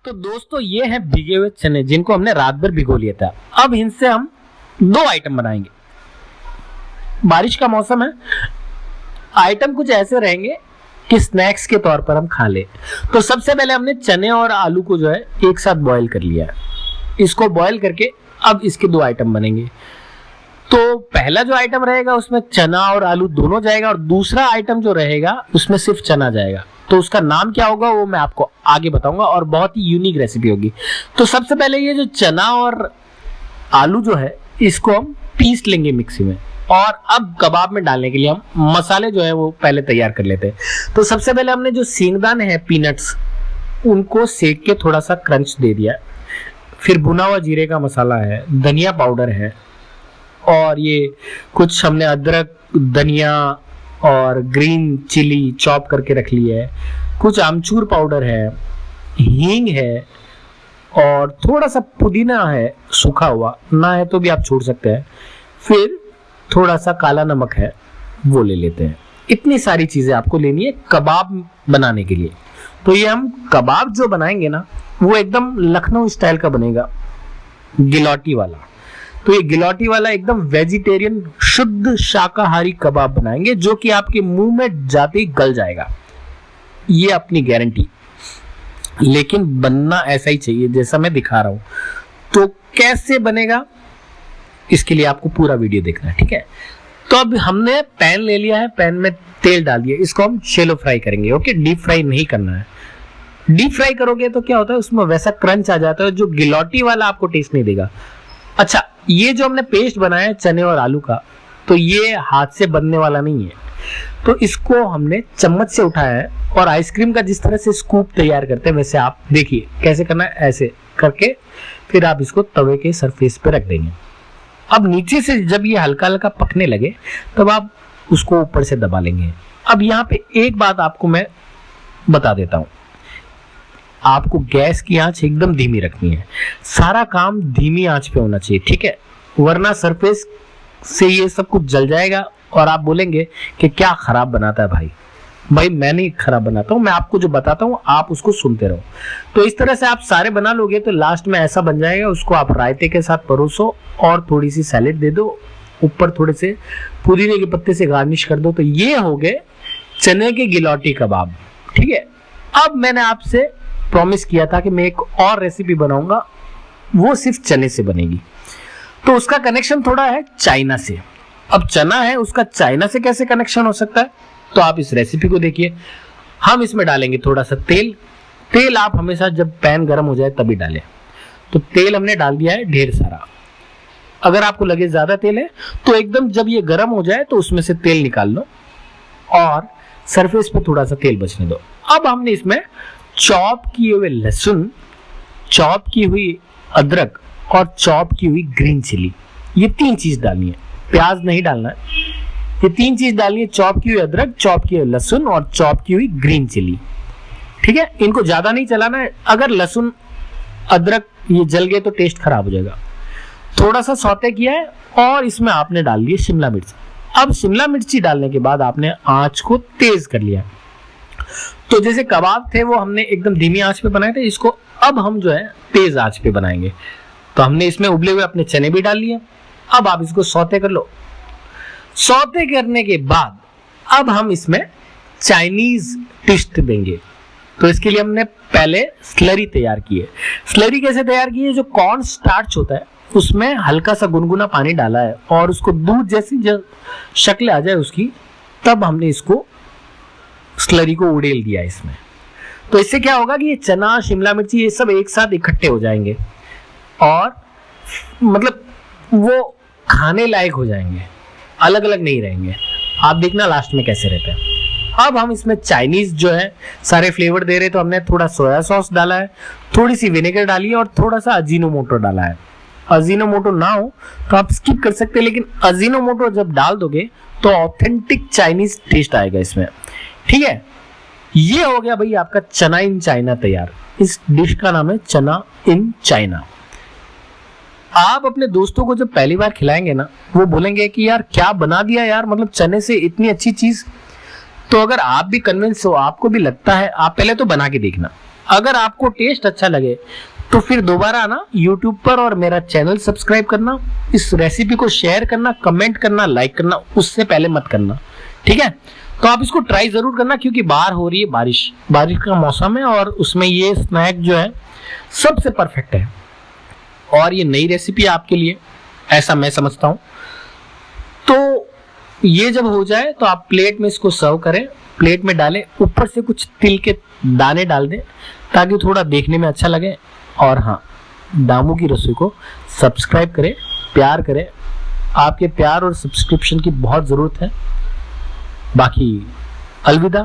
तो दोस्तों ये हैं भीगे हुए चने जिनको हमने रात भर भिगो लिया था। अब इनसे हम दो आइटम बनाएंगे। बारिश का मौसम है, आइटम कुछ ऐसे रहेंगे कि स्नैक्स के तौर पर हम खा ले। तो सबसे पहले हमने चने और आलू को जो है एक साथ बॉईल कर लिया है। इसको बॉईल करके अब इसके दो आइटम बनेंगे। तो पहला जो आइटम रहेगा उसमें चना और आलू दोनों जाएगा और दूसरा आइटम जो रहेगा उसमें सिर्फ चना जाएगा। तो उसका नाम क्या होगा वो मैं आपको आगे बताऊंगा और बहुत ही यूनिक रेसिपी होगी। तो सबसे पहले ये जो चना और आलू जो है इसको हम पीस लेंगे मिक्सी में और अब कबाब में डालने के लिए हम मसाले जो है वो पहले तैयार कर लेते हैं। तो सबसे पहले हमने जो सींगदाने हैं पीनट्स उनको सेक के थोड़ा सा क्रंच दे दिया। फिर भुना हुआ जीरे का मसाला है, धनिया पाउडर है और ये कुछ हमने अदरक, धनिया और ग्रीन चिली चॉप करके रख ली है। कुछ आमचूर पाउडर है, हींग है और थोड़ा सा पुदीना है सूखा हुआ, ना है तो भी आप छोड़ सकते हैं। फिर थोड़ा सा काला नमक है वो ले लेते हैं। इतनी सारी चीजें आपको लेनी है कबाब बनाने के लिए। तो ये हम कबाब जो बनाएंगे ना वो एकदम लखनऊ स्टाइल का बनेगा, गिलौटी वाला। तो ये गिलौटी वाला एकदम वेजिटेरियन शुद्ध शाकाहारी कबाब बनाएंगे जो कि आपके मुंह में जाते ही गल जाएगा, ये अपनी गारंटी। लेकिन बनना ऐसा ही चाहिए जैसा मैं दिखा रहा हूं। तो कैसे बनेगा इसके लिए आपको पूरा वीडियो देखना है, ठीक है। तो अब हमने पैन ले लिया है, पैन में तेल डाल दिया, इसको हम शैलो फ्राई करेंगे। ओके, डीप फ्राई नहीं करना है। डीप फ्राई करोगे तो क्या होता है उसमें वैसा क्रंच आ जाता है जो गिलौटी वाला आपको टेस्ट नहीं देगा। अच्छा, ये जो हमने पेस्ट बनाया है चने और आलू का, तो ये हाथ से बनने वाला नहीं है। तो इसको हमने चम्मच से उठाया है और आइसक्रीम का जिस तरह से स्कूप तैयार करते हैं वैसे आप देखिए कैसे करना है। ऐसे करके फिर आप इसको तवे के सरफेस पे रख देंगे। अब नीचे से जब ये हल्का हल्का पकने लगे तब आप उसको ऊपर से दबा लेंगे। अब यहाँ पे एक बात आपको मैं बता देता हूँ, आपको गैस की आंच एकदम धीमी रखनी है। सारा काम धीमी आंच पे होना चाहिए, ठीक है, वरना सरफेस से ये सब कुछ जल जाएगा और आप बोलेंगे कि क्या खराब बनाता है भाई मैं नहीं खराब बनाता हूँ, मैं आपको जो बताता हूँ आप उसको सुनते रहो। तो इस तरह से आप सारे बना लोगे तो लास्ट में ऐसा बन जाएगा। उसको आप रायते के साथ परोसो और थोड़ी सी सैलेड दे दो, ऊपर थोड़े से पुदीने के पत्ते से गार्निश कर दो। तो ये हो गए चने के गिलौटी कबाब, ठीक है। अब मैंने आपसे प्रॉमिस किया था कि मैं एक और रेसिपी बनाऊंगा, वो सिर्फ चने से बनेगी। तो उसका कनेक्शन थोड़ा है चाइना से। अब चना है उसका चाइना से कैसे कनेक्शन हो सकता है, तो आप इस रेसिपी को देखिए। हम इसमें डालेंगे थोड़ा सा तेल। तेल आप हमेशा जब पैन गर्म हो जाए तभी डालें। तो तेल हमने डाल दिया है ढेर सारा। अगर आपको लगे ज्यादा तेल है तो एकदम जब ये गर्म हो जाए तो उसमें से तेल निकाल लो और सरफेस पे थोड़ा सा तेल बचने दो। अब हमने इसमें चॉप किए हुए लहसुन, चॉप की हुई अदरक और चॉप की हुई ग्रीन चिली, ये तीन चीज डालनी है, प्याज नहीं डालना है। ये तीन चीज डालनी है, चॉप की हुई अदरक, चॉप की हुई लहसुन और चॉप की हुई ग्रीन चिली, ठीक है। इनको ज्यादा नहीं चलाना है, अगर लहसुन अदरक ये जल गए तो टेस्ट खराब हो जाएगा। थोड़ा सा सौते किया है और इसमें आपने डाल दिए शिमला मिर्च। अब शिमला मिर्ची डालने के बाद आपने आंच को तेज कर लिया। तो जैसे कबाब थे वो हमने एकदम धीमी आंच पे बनाए थे, इसको अब हम जो है तेज आंच पे बनाएंगे। तो हमने इसमें उबले हुए अपने चने भी डाल लिए। अब आप इसको सौते कर लो। सौते करने के बाद अब हम इसमें चाइनीज ट्विस्ट देंगे। तो इसके लिए हमने पहले स्लरी तैयार की है। स्लरी कैसे तैयार की है, जो कॉर्न स्टार्च होता है उसमें हल्का सा गुनगुना पानी डाला है और उसको दूध जैसी जब शक्ल आ जाए उसकी, तब हमने इसको स्लरी को उड़ेल दिया इसमें। तो इससे क्या होगा कि ये चना, शिमला मिर्ची ये सब एक साथ इकट्ठे हो जाएंगे और मतलब वो खाने लायक हो जाएंगे, अलग अलग नहीं रहेंगे। आप देखना लास्ट में कैसे रहते हैं। अब हम इसमें चाइनीज जो है सारे फ्लेवर दे रहे, तो हमने थोड़ा सोया सॉस डाला है, थोड़ी सी विनेगर डाली है और थोड़ा सा अजीनोमोटो डाला है। अजीनोमोटो ना हो तो आप स्किप कर सकते हैं, लेकिन अजीनोमोटो जब डाल दोगे तो ऑथेंटिक चाइनीज टेस्ट आएगा इसमें, ठीक है। ये हो गया भाई आपका चना इन चाइना तैयार। इस डिश का नाम है चना इन चाइना। आप अपने दोस्तों को जब पहली बार खिलाएंगे ना वो बोलेंगे कि यार क्या बना दिया यार, मतलब चने से इतनी अच्छी चीज। तो अगर आप भी कन्विंस हो, आपको भी लगता है, आप पहले तो बना के देखना। अगर आपको टेस्ट अच्छा लगे तो फिर दोबारा आना YouTube पर और मेरा चैनल सब्सक्राइब करना, इस रेसिपी को शेयर करना, कमेंट करना, लाइक करना, उससे पहले मत करना, ठीक है। तो आप इसको ट्राई जरूर करना, क्योंकि बाहर हो रही है बारिश, बारिश का मौसम है और उसमें ये स्नैक जो है सबसे परफेक्ट है और ये नई रेसिपी है आपके लिए, ऐसा मैं समझता हूं। तो ये जब हो जाए तो आप प्लेट में इसको सर्व करें, प्लेट में डालें, ऊपर से कुछ तिल के दाने डाल दें ताकि थोड़ा देखने में अच्छा लगे। और हाँ, दामू की रसोई को सब्सक्राइब करें, प्यार करें, आपके प्यार और सब्सक्रिप्शन की बहुत ज़रूरत है। बाकी अलविदा।